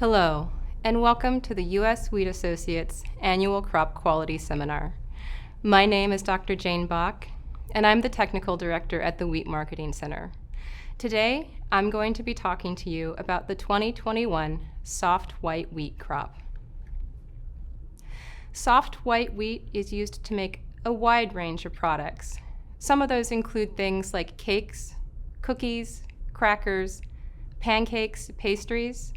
Hello, and welcome to the U.S. Wheat Associates Annual Crop Quality Seminar. My name is Dr. Jayne Bock, and I'm the Technical Director at the Wheat Marketing Center. Today, I'm going to be talking to you about the 2021 soft white wheat crop. Soft white wheat is used to make a wide range of products. Some of those include things like cakes, cookies, crackers, pancakes, pastries,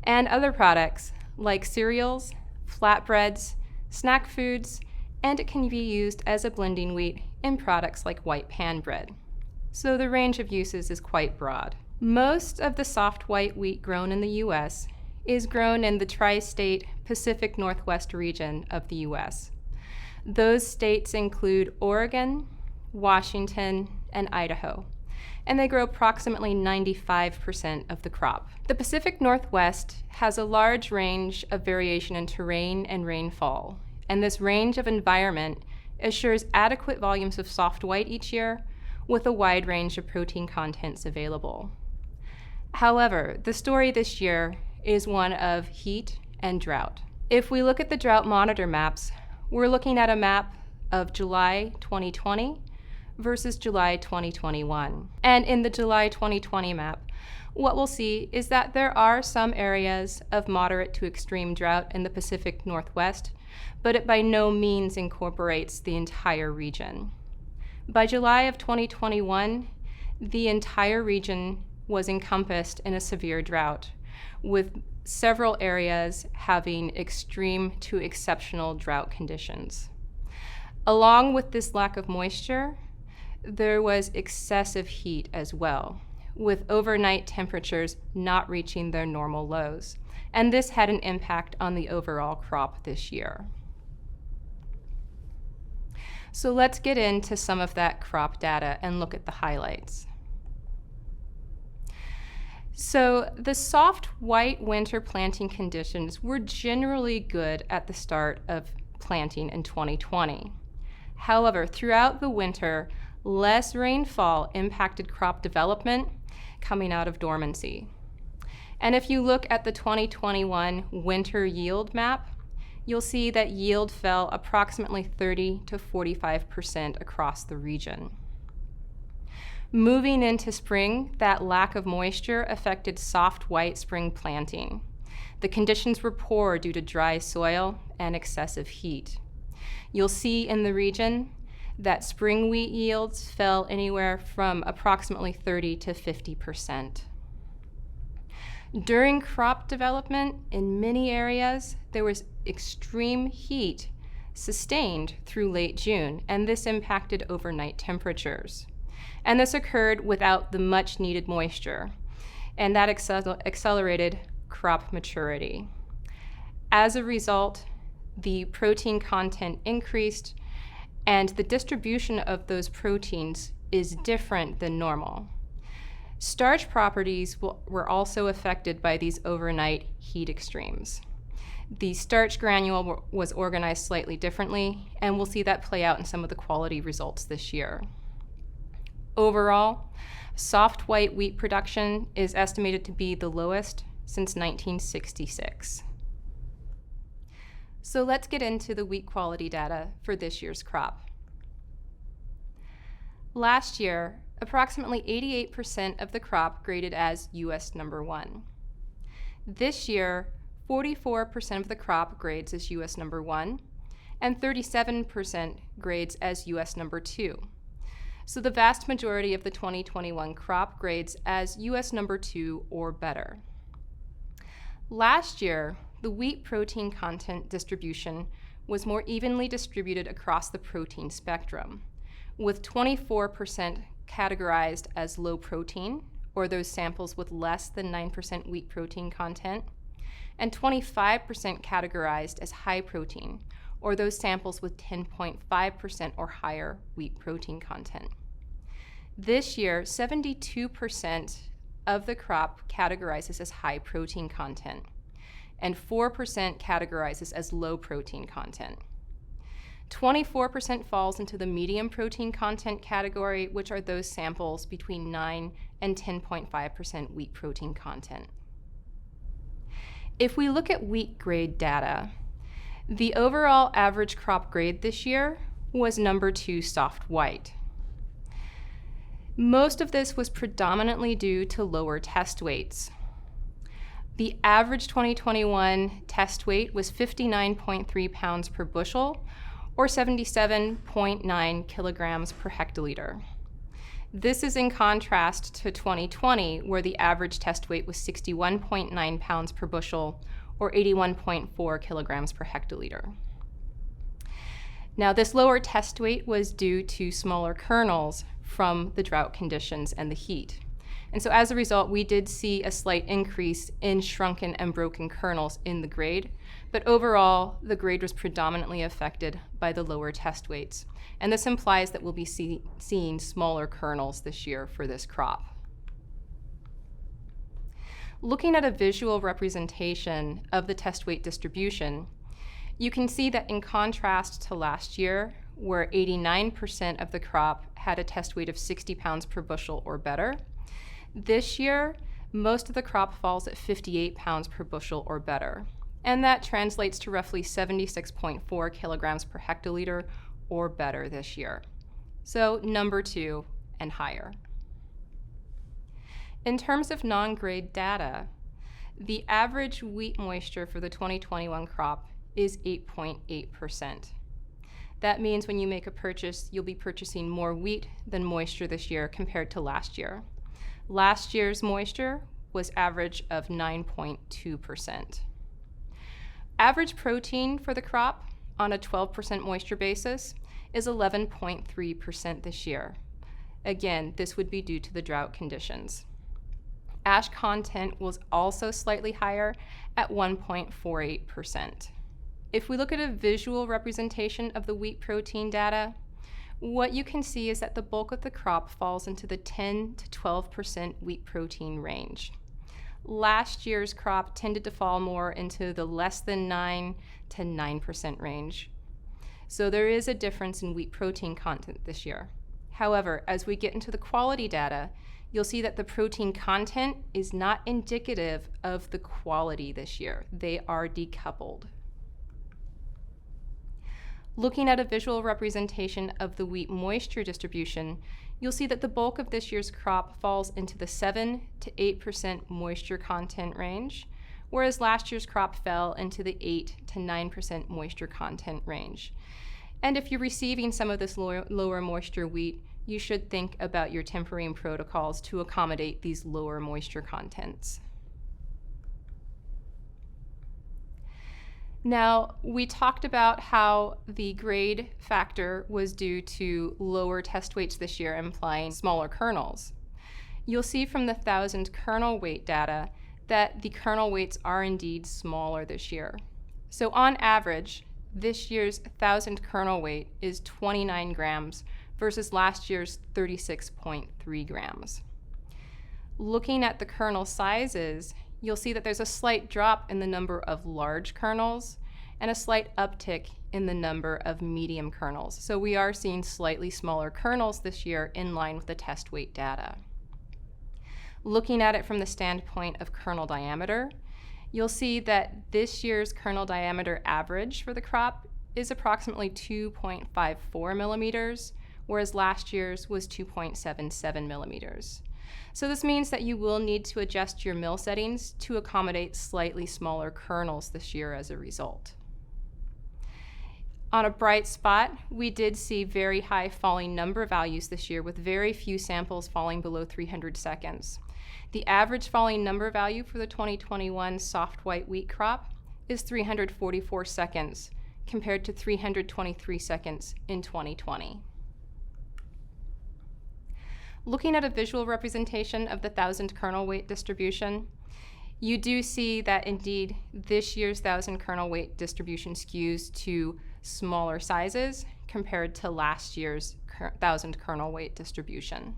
and other products like cereals, flatbreads, snack foods, and it can be used as a blending wheat in products like white pan bread. So the range of uses is quite broad. Most of the soft white wheat grown in the U.S. is grown in the tri-state Pacific Northwest region of the U.S. Those states include Oregon, Washington, and Idaho, and they grow approximately 95% of the crop. The Pacific Northwest has a large range of variation in terrain and rainfall, and this range of environment assures adequate volumes of soft white each year with a wide range of protein contents available. However, the story this year is one of heat and drought. If we look at the drought monitor maps, we're looking at a map of July 2020 versus July 2021. And in the July 2020 map, what we'll see is that there are some areas of moderate to extreme drought in the Pacific Northwest, but it by no means incorporates the entire region. By July of 2021, the entire region was encompassed in a severe drought, with several areas having extreme to exceptional drought conditions. Along with this lack of moisture, there was excessive heat as well, with overnight temperatures not reaching their normal lows, and this had an impact on the overall crop this year. So let's get into some of that crop data and look at the highlights. So the soft white winter planting conditions were generally good at the start of planting in 2020. However, throughout the winter, less rainfall impacted crop development coming out of dormancy. And if you look at the 2021 winter yield map, you'll see that yield fell approximately 30 to 45% across the region. Moving into spring, that lack of moisture affected soft white spring planting. The conditions were poor due to dry soil and excessive heat. You'll see in the region that spring wheat yields fell anywhere from approximately 30 to 50%. During crop development, in many areas, there was extreme heat sustained through late June, and this impacted overnight temperatures. And this occurred without the much needed moisture, and that accelerated crop maturity. As a result, the protein content increased, and the distribution of those proteins is different than normal. Starch properties were also affected by these overnight heat extremes. The starch granule was organized slightly differently, and we'll see that play out in some of the quality results this year. Overall, soft white wheat production is estimated to be the lowest since 1966. So let's get into the wheat quality data for this year's crop. Last year, approximately 88% of the crop graded as US number 1. This year, 44% of the crop grades as US number 1, and 37% grades as US number 2. So the vast majority of the 2021 crop grades as US number 2 or better. Last year, the wheat protein content distribution was more evenly distributed across the protein spectrum, with 24% categorized as low protein, or those samples with less than 9% wheat protein content, and 25% categorized as high protein, or those samples with 10.5% or higher wheat protein content. This year, 72% of the crop categorizes as high protein content, and 4% categorizes as low protein content. 24% falls into the medium protein content category, which are those samples between 9 and 10.5% wheat protein content. If we look at wheat grade data, the overall average crop grade this year was number 2 soft white. Most of this was predominantly due to lower test weights. The average 2021 test weight was 59.3 pounds per bushel, or 77.9 kilograms per hectoliter. This is in contrast to 2020, where the average test weight was 61.9 pounds per bushel, or 81.4 kilograms per hectoliter. Now, this lower test weight was due to smaller kernels from the drought conditions and the heat. And so as a result, we did see a slight increase in shrunken and broken kernels in the grade, but overall, the grade was predominantly affected by the lower test weights. And this implies that we'll be seeing smaller kernels this year for this crop. Looking at a visual representation of the test weight distribution, you can see that in contrast to last year, where 89% of the crop had a test weight of 60 pounds per bushel or better, this year, most of the crop falls at 58 pounds per bushel or better, and that translates to roughly 76.4 kilograms per hectoliter or better this year. So number 2 and higher. In terms of non-grade data, the average wheat moisture for the 2021 crop is 8.8%. That means when you make a purchase, you'll be purchasing more wheat than moisture this year compared to last year. Last year's moisture was average of 9.2%. Average protein for the crop on a 12% moisture basis is 11.3% this year. Again, this would be due to the drought conditions. Ash content was also slightly higher at 1.48%. If we look at a visual representation of the wheat protein data, what you can see is that the bulk of the crop falls into the 10 to 12% wheat protein range. Last year's crop tended to fall more into the less than 9 to 9% range. So there is a difference in wheat protein content this year. However, as we get into the quality data, you'll see that the protein content is not indicative of the quality this year. They are decoupled. Looking at a visual representation of the wheat moisture distribution, you'll see that the bulk of this year's crop falls into the 7 to 8% moisture content range, whereas last year's crop fell into the 8 to 9% moisture content range. And if you're receiving some of this lower moisture wheat, you should think about your tempering protocols to accommodate these lower moisture contents. Now, we talked about how the grade factor was due to lower test weights this year, implying smaller kernels. You'll see from the 1,000 kernel weight data that the kernel weights are indeed smaller this year. So on average, this year's 1,000 kernel weight is 29 grams versus last year's 36.3 grams. Looking at the kernel sizes, you'll see that there's a slight drop in the number of large kernels and a slight uptick in the number of medium kernels. So we are seeing slightly smaller kernels this year in line with the test weight data. Looking at it from the standpoint of kernel diameter, you'll see that this year's kernel diameter average for the crop is approximately 2.54 millimeters, whereas last year's was 2.77 millimeters. So this means that you will need to adjust your mill settings to accommodate slightly smaller kernels this year as a result. On a bright spot, we did see very high falling number values this year with very few samples falling below 300 seconds. The average falling number value for the 2021 soft white wheat crop is 344 seconds compared to 323 seconds in 2020. Looking at a visual representation of the 1,000 kernel weight distribution, you do see that indeed this year's 1,000 kernel weight distribution skews to smaller sizes compared to last year's 1,000 kernel weight distribution.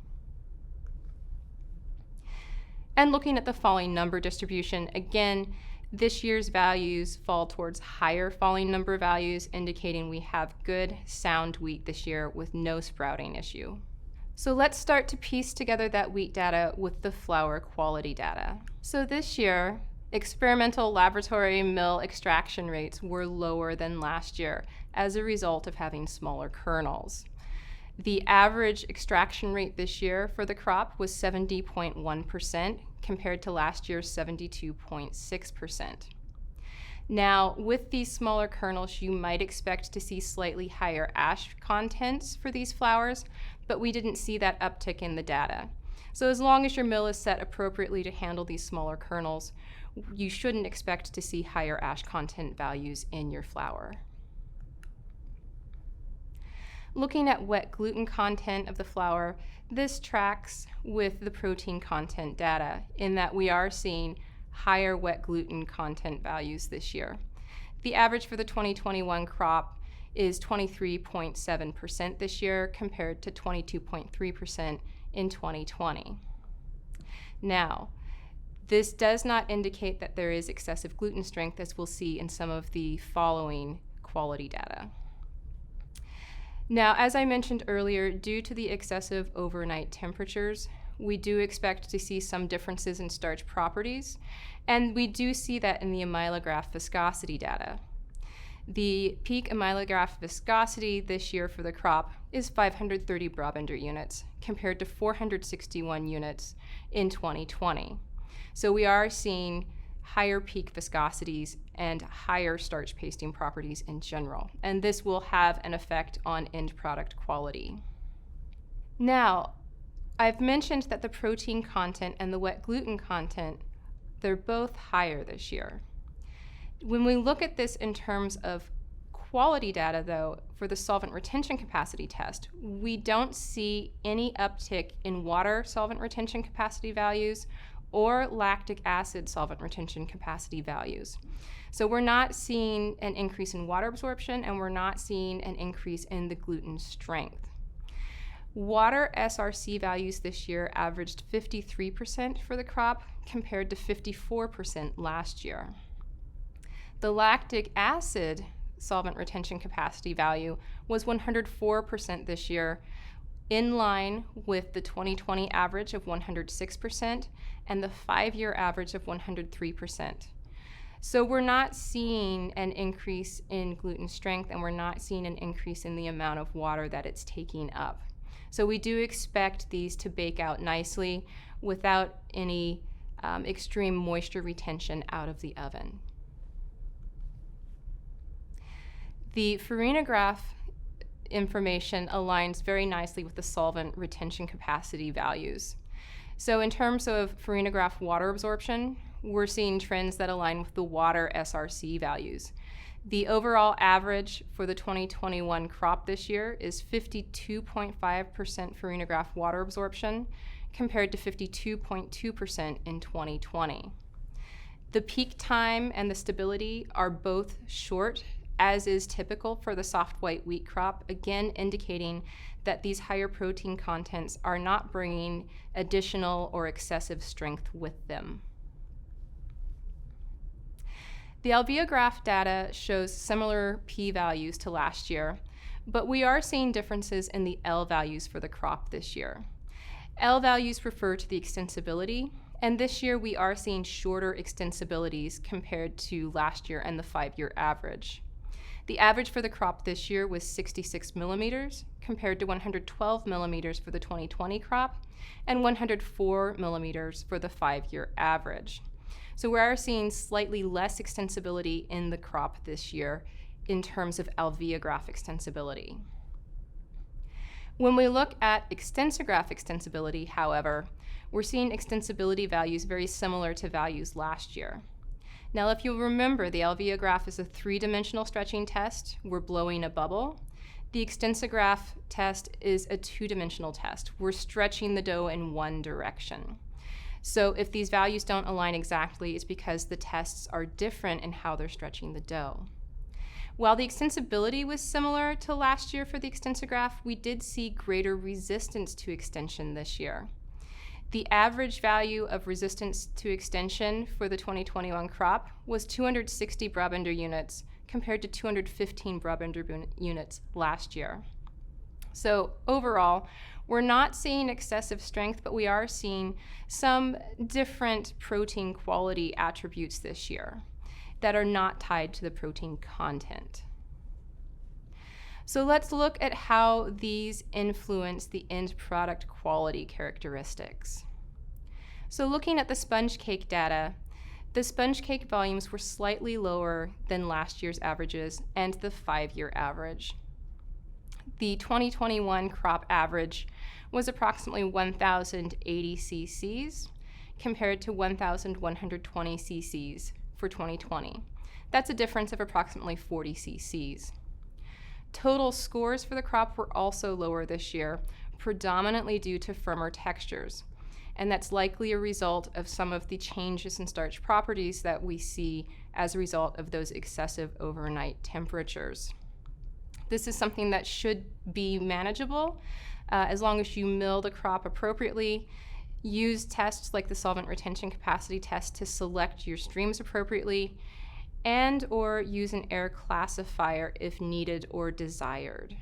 And looking at the falling number distribution, again, this year's values fall towards higher falling number values, indicating we have good sound wheat this year with no sprouting issue. So let's start to piece together that wheat data with the flour quality data. So this year, Experimental laboratory mill extraction rates were lower than last year as a result of having smaller kernels. The average extraction rate this year for the crop was 70.1% compared to last year's 72.6%. Now, with these smaller kernels, you might expect to see slightly higher ash contents for these flowers, but we didn't see that uptick in the data. So as long as your mill is set appropriately to handle these smaller kernels, you shouldn't expect to see higher ash content values in your flour. Looking at wet gluten content of the flour, this tracks with the protein content data in that we are seeing higher wet gluten content values this year. The average for the 2021 crop is 23.7% this year compared to 22.3% in 2020. Now, this does not indicate that there is excessive gluten strength, as we'll see in some of the following quality data. Now, as I mentioned earlier, due to the excessive overnight temperatures, we do expect to see some differences in starch properties, and we do see that in the amylograph viscosity data. The peak amylograph viscosity this year for the crop is 530 Brabender units compared to 461 units in 2020. So we are seeing higher peak viscosities and higher starch pasting properties in general, and this will have an effect on end product quality. Now, I've mentioned that the protein content and the wet gluten content, they're both higher this year. When we look at this in terms of quality data, though, for the solvent retention capacity test, we don't see any uptick in water solvent retention capacity values or lactic acid solvent retention capacity values. So we're not seeing an increase in water absorption, and we're not seeing an increase in the gluten strength. Water SRC values this year averaged 53% for the crop compared to 54% last year. The lactic acid solvent retention capacity value was 104% this year, in line with the 2020 average of 106% and the 5-year average of 103%. So we're not seeing an increase in gluten strength, and we're not seeing an increase in the amount of water that it's taking up. So we do expect these to bake out nicely without any extreme moisture retention out of the oven. The farinograph information aligns very nicely with the solvent retention capacity values. So in terms of farinograph water absorption, we're seeing trends that align with the water SRC values. The overall average for the 2021 crop this year is 52.5% farinograph water absorption compared to 52.2% in 2020. The peak time and the stability are both short, as is typical for the soft white wheat crop, again indicating that these higher protein contents are not bringing additional or excessive strength with them. The alveograph data shows similar p-values to last year, but we are seeing differences in the L values for the crop this year. L values refer to the extensibility, and this year we are seeing shorter extensibilities compared to last year and the 5-year average. The average for the crop this year was 66 millimeters compared to 112 millimeters for the 2020 crop and 104 millimeters for the 5-year average. So we are seeing slightly less extensibility in the crop this year in terms of alveograph extensibility. When we look at extensograph extensibility, however, we're seeing extensibility values very similar to values last year. Now, if you'll remember, the alveograph is a 3-dimensional stretching test. We're blowing a bubble. The extensograph test is a 2-dimensional test. We're stretching the dough in one direction. So if these values don't align exactly, it's because the tests are different in how they're stretching the dough. While the extensibility was similar to last year for the extensograph, we did see greater resistance to extension this year. The average value of resistance to extension for the 2021 crop was 260 Brabender units compared to 215 Brabender units last year. So overall, We're not seeing excessive strength, but we are seeing some different protein quality attributes this year that are not tied to the protein content. So let's look at how these influence the end product quality characteristics. So looking at the sponge cake data, the sponge cake volumes were slightly lower than last year's averages and the 5-year average. The 2021 crop average was approximately 1,080 cc's compared to 1,120 cc's for 2020. That's a difference of approximately 40 cc's. Total scores for the crop were also lower this year, predominantly due to firmer textures, and that's likely a result of some of the changes in starch properties that we see as a result of those excessive overnight temperatures. This is something that should be manageable as long as you mill the crop appropriately, use tests like the solvent retention capacity test to select your streams appropriately, and or use an air classifier if needed or desired.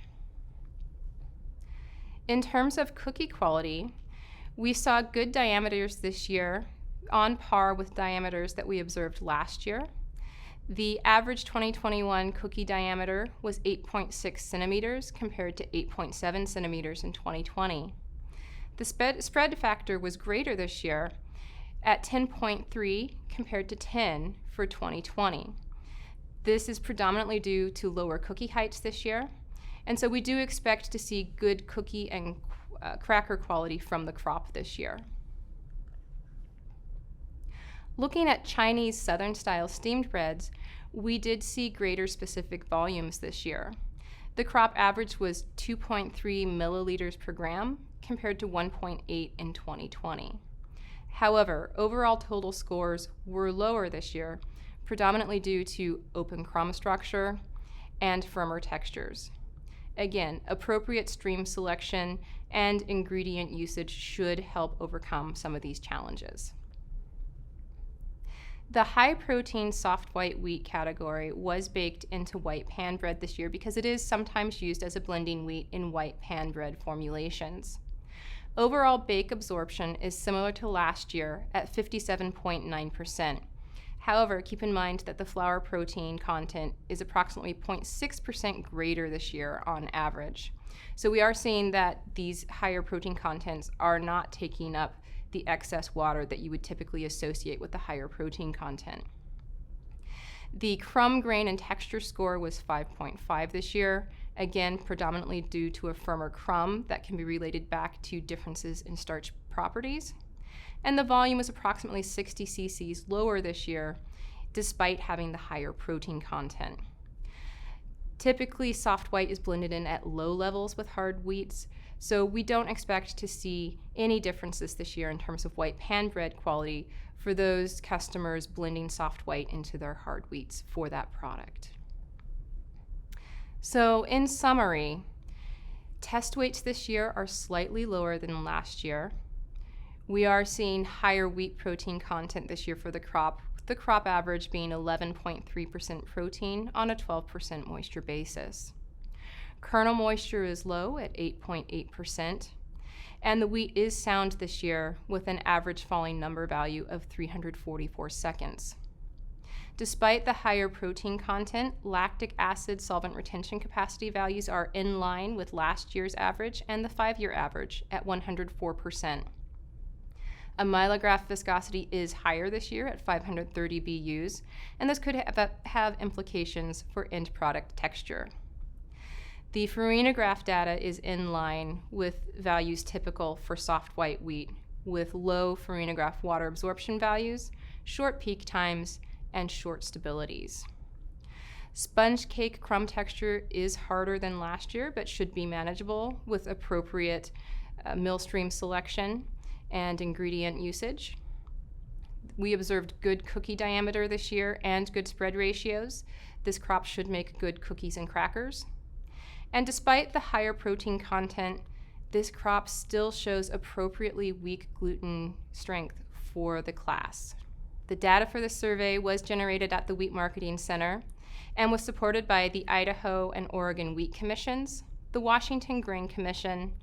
In terms of cookie quality, we saw good diameters this year, on par with diameters that we observed last year. The average 2021 cookie diameter was 8.6 centimeters compared to 8.7 centimeters in 2020. The spread factor was greater this year at 10.3 compared to 10 for 2020. This is predominantly due to lower cookie heights this year, and so we do expect to see good cookie and cracker quality from the crop this year. Looking at Chinese Southern style steamed breads, we did see greater specific volumes this year. The crop average was 2.3 milliliters per gram compared to 1.8 in 2020. However, overall total scores were lower this year, predominantly due to open crumb structure and firmer textures. Again, appropriate stream selection and ingredient usage should help overcome some of these challenges. The high-protein soft white wheat category was baked into white pan bread this year because it is sometimes used as a blending wheat in white pan bread formulations. Overall bake absorption is similar to last year at 57.9%. However, keep in mind that the flour protein content is approximately 0.6% greater this year on average. So we are seeing that these higher protein contents are not taking up the excess water that you would typically associate with the higher protein content. The crumb grain and texture score was 5.5 this year, again predominantly due to a firmer crumb that can be related back to differences in starch properties. And the volume was approximately 60 cc's lower this year, despite having the higher protein content. Typically, soft white is blended in at low levels with hard wheats, so we don't expect to see any differences this year in terms of white pan bread quality for those customers blending soft white into their hard wheats for that product. So in summary, test weights this year are slightly lower than last year. We are seeing higher wheat protein content this year for the crop average being 11.3% protein on a 12% moisture basis. Kernel moisture is low at 8.8%, and the wheat is sound this year with an average falling number value of 344 seconds. Despite the higher protein content, lactic acid solvent retention capacity values are in line with last year's average and the 5-year average at 104%. Amylograph viscosity is higher this year at 530 BUs, and this could have implications for end product texture. The farinograph data is in line with values typical for soft white wheat, with low farinograph water absorption values, short peak times, and short stabilities. Sponge cake crumb texture is harder than last year, but should be manageable with appropriate mill stream selection and ingredient usage. We observed good cookie diameter this year and good spread ratios. This crop should make good cookies and crackers. And despite the higher protein content, this crop still shows appropriately weak gluten strength for the class. The data for the survey was generated at the Wheat Marketing Center and was supported by the Idaho and Oregon Wheat Commissions, the Washington Grain Commission,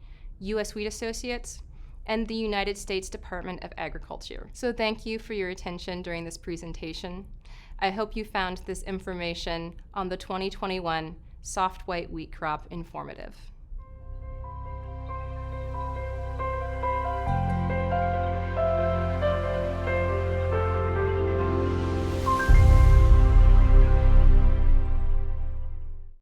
U.S. Wheat Associates, and the United States Department of Agriculture. So thank you for your attention during this presentation. I hope you found this information on the 2021 soft white wheat crop informative.